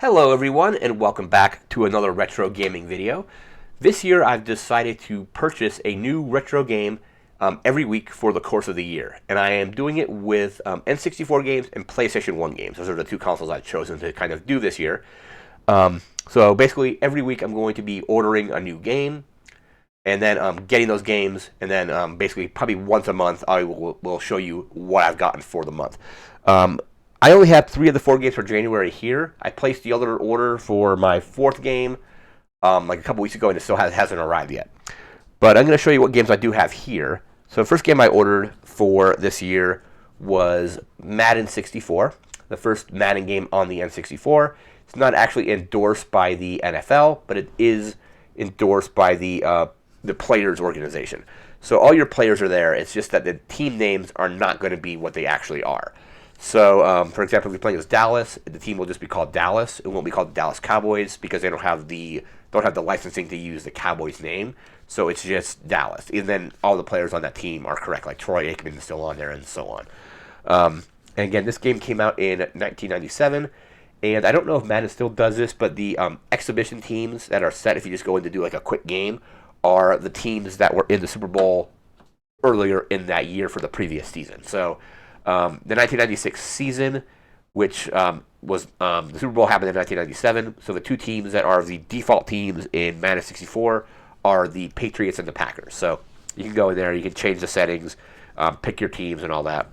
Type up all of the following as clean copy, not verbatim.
Hello everyone and welcome back to another retro gaming video. This year I've decided to purchase a new retro game every week for the course of the year. And I am doing it with N64 games and PlayStation 1 games. Those are the two consoles I've chosen to kind of do this year. So basically every week I'm going to be ordering a new game and then getting those games, and then basically probably once a month I will show you what I've gotten for the month. I only have 3 of the 4 games for January here. I placed the other order for my 4th game like a couple weeks ago, and it still hasn't arrived yet. But I'm going to show you what games I do have here. So the first game I ordered for this year was Madden 64, the first Madden game on the N64. It's not actually endorsed by the NFL, but it is endorsed by the players organization. So all your players are there. It's just that the team names are not going to be what they actually are. So, for example, if you're playing as Dallas, the team will just be called Dallas. It won't be called the Dallas Cowboys because they don't have the licensing to use the Cowboys name. So it's just Dallas. And then all the players on that team are correct, like Troy Aikman is still on there and so on. And again, this game came out in 1997. And I don't know if Madden still does this, but the exhibition teams that are set, if you just go in to do like a quick game, are the teams that were in the Super Bowl earlier in that year for the previous season. So the 1996 season, which was the Super Bowl happened in 1997. So the two teams that are the default teams in Madden 64 are the Patriots and the Packers. So you can go in there, you can change the settings, pick your teams and all that.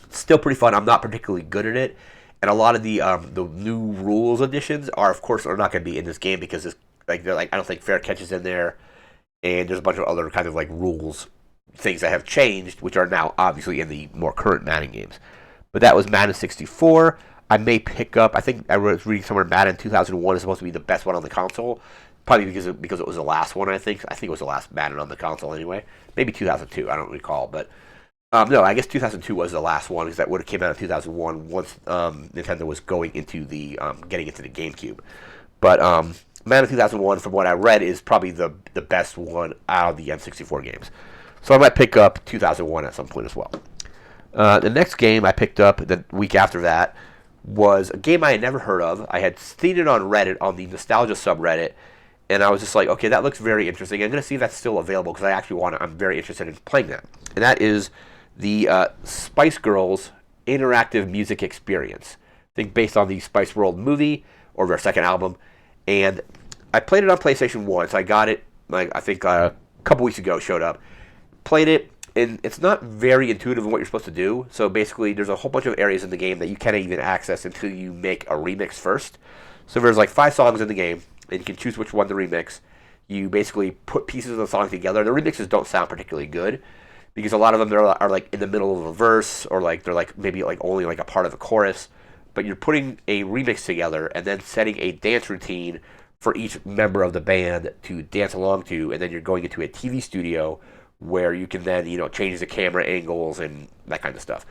It's still pretty fun. I'm not particularly good at it, and a lot of the new rules additions are, of course, are not going to be in this game because I don't think fair catch is in there, and there's a bunch of other kind of like rules things that have changed, which are now obviously in the more current Madden games. But that was Madden 64. I may pick up, I think I was reading somewhere Madden 2001 is supposed to be the best one on the console. Probably because it was the last one, I think. I think it was the last Madden on the console anyway. Maybe 2002, I don't recall. But no, I guess 2002 was the last one because that would have came out in 2001 once Nintendo was going into the, getting into the GameCube. But Madden 2001, from what I read, is probably the best one out of the N64 games. So I might pick up 2001 at some point as well. The next game I picked up the week after that was a game I had never heard of. I had seen it on Reddit, on the Nostalgia subreddit, and I was just like, okay, that looks very interesting. I'm going to see if that's still available because I'm very interested in playing that. And that is the Spice Girls Interactive Music Experience. I think based on the Spice World movie or their second album. And I played it on PlayStation 1, so I got it, I think a couple weeks ago, showed up. Played it, and it's not very intuitive in what you're supposed to do. So basically, there's a whole bunch of areas in the game that you can't even access until you make a remix first. So there's like 5 songs in the game, and you can choose which one to remix. You basically put pieces of the song together. The remixes don't sound particularly good because a lot of them are like in the middle of a verse, or like they're like maybe like only like a part of a chorus. But you're putting a remix together and then setting a dance routine for each member of the band to dance along to, and then you're going into a TV studio where you can then, change the camera angles and that kind of stuff.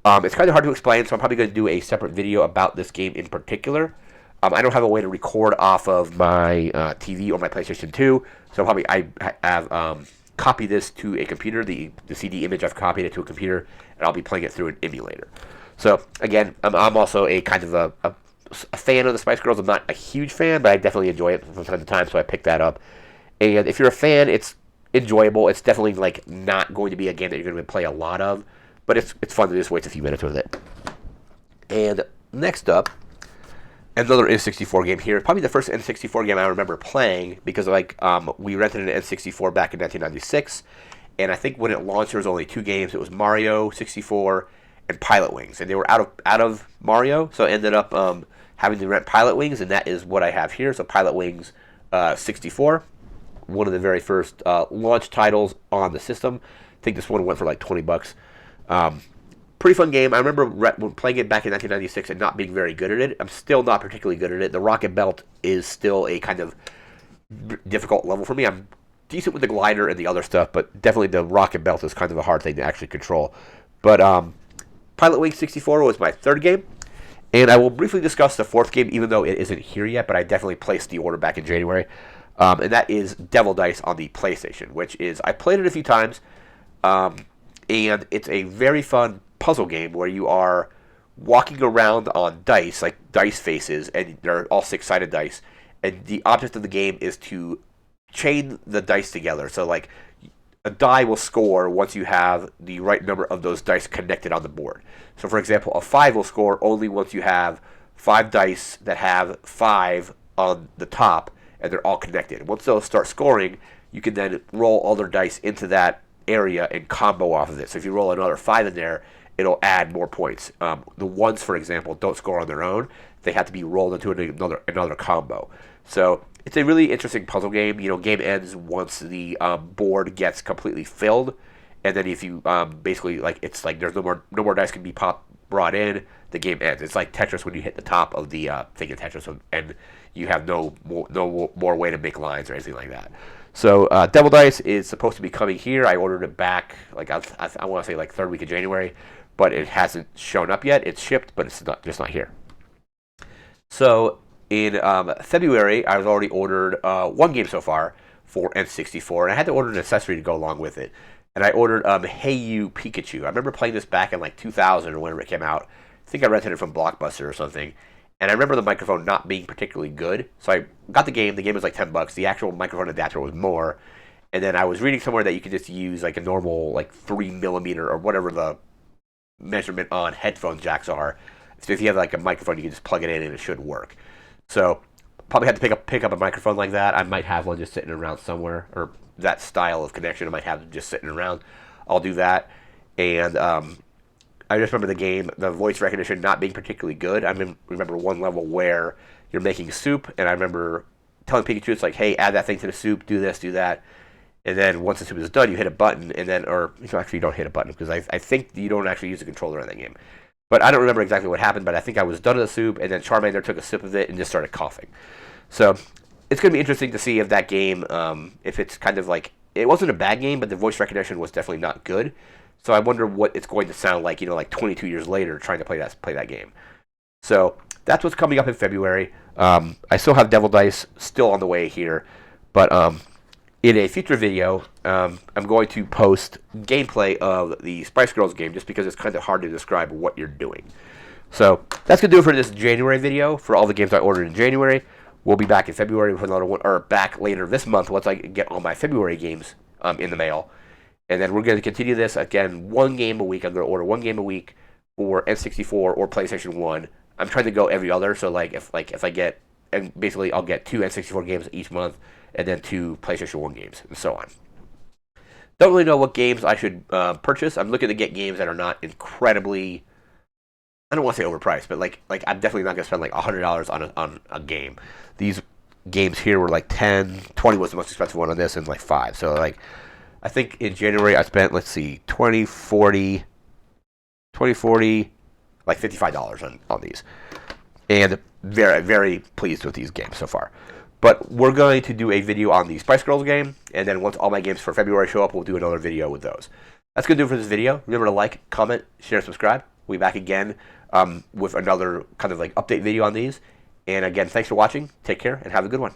It's kind of hard to explain, so I'm probably going to do a separate video about this game in particular. I don't have a way to record off of my TV or my PlayStation 2, so probably I have copied this to a computer, the CD image, I've copied it to a computer, and I'll be playing it through an emulator. So, again, I'm also a kind of a fan of the Spice Girls. I'm not a huge fan, but I definitely enjoy it from time to time, so I picked that up. And if you're a fan, it's enjoyable. It's definitely like not going to be a game that you're going to play a lot of, but it's fun to just waste a few minutes with it. And next up, another N64 game here. Probably the first N64 game I remember playing because we rented an N64 back in 1996, and I think when it launched there was only 2 games. It was Mario 64 and Pilotwings, and they were out of Mario, so I ended up having to rent Pilotwings, and that is what I have here. So Pilotwings 64. One of the very first launch titles on the system. I think this one went for like $20. Pretty fun game. I remember playing it back in 1996 and not being very good at it. I'm still not particularly good at it. The Rocket Belt is still a kind of difficult level for me. I'm decent with the glider and the other stuff, but definitely the Rocket Belt is kind of a hard thing to actually control. But Pilotwings 64 was my 3rd game. And I will briefly discuss the 4th game, even though it isn't here yet, but I definitely placed the order back in January. And that is Devil Dice on the PlayStation, which is, I played it a few times, and it's a very fun puzzle game where you are walking around on dice, like dice faces, and they're all six-sided dice. And the object of the game is to chain the dice together. So, like, a die will score once you have the right number of those dice connected on the board. So, for example, a 5 will score only once you have 5 dice that have 5 on the top, and they're all connected. Once those start scoring, you can then roll all their dice into that area and combo off of it. So if you roll another 5 in there, it'll add more points. The ones, for example, don't score on their own. They have to be rolled into another combo. So it's a really interesting puzzle game. Game ends once the board gets completely filled, and then if you basically, like, it's like there's no more dice can be brought in. The game ends. It's like Tetris when you hit the top of the thing in Tetris, and you have no more way to make lines or anything like that. So Devil Dice is supposed to be coming here. I ordered it back, like I want to say like third week of January, but it hasn't shown up yet. It's shipped, but it's just not here. So in February, I've already ordered one game so far for N64, and I had to order an accessory to go along with it. And I ordered Hey You Pikachu. I remember playing this back in like 2000 or whenever it came out. I think I rented it from Blockbuster or something. And I remember the microphone not being particularly good. So I got the game. The game was like $10. The actual microphone adapter was more. And then I was reading somewhere that you could just use like a normal like 3mm or whatever the measurement on headphone jacks are. So if you have like a microphone, you can just plug it in and it should work. So probably had to pick up a microphone like that. I might have one just sitting around somewhere, or that style of connection I might have just sitting around. I'll do that. And I just remember the game, the voice recognition not being particularly good. I remember one level where you're making soup, and I remember telling Pikachu, it's like, hey, add that thing to the soup, do this, do that. And then once the soup is done, you hit a button, and then, or actually you don't hit a button, because I think you don't actually use a controller in that game. But I don't remember exactly what happened, but I think I was done with the soup, and then Charmander took a sip of it and just started coughing. So it's going to be interesting to see if that game, if it's kind of like, it wasn't a bad game, but the voice recognition was definitely not good. So I wonder what it's going to sound like, like 22 years later trying to play that game. So that's what's coming up in February. I still have Devil Dice still on the way here, but in a future video, I'm going to post gameplay of the Spice Girls game just because it's kind of hard to describe what you're doing. So that's going to do it for this January video for all the games I ordered in January. We'll be back in February with another one, or back later this month once I get all my February games in the mail. And then we're going to continue this, again, one game a week. I'm going to order one game a week for N64 or PlayStation 1. I'm trying to go every other, so if I get, and basically I'll get 2 N64 games each month, and then 2 PlayStation 1 games, and so on. Don't really know what games I should purchase. I'm looking to get games that are not incredibly, I don't want to say overpriced, but like I'm definitely not going to spend like $100 on a game. These games here were like 10, 20 was the most expensive one on this, and like 5. So like, I think in January I spent, let's see, 20, 40, like $55 on these. And very, very pleased with these games so far. But we're going to do a video on the Spice Girls game, and then once all my games for February show up, we'll do another video with those. That's going to do it for this video. Remember to like, comment, share, subscribe. We'll be back again with another kind of like update video on these. And again, thanks for watching. Take care, and have a good one.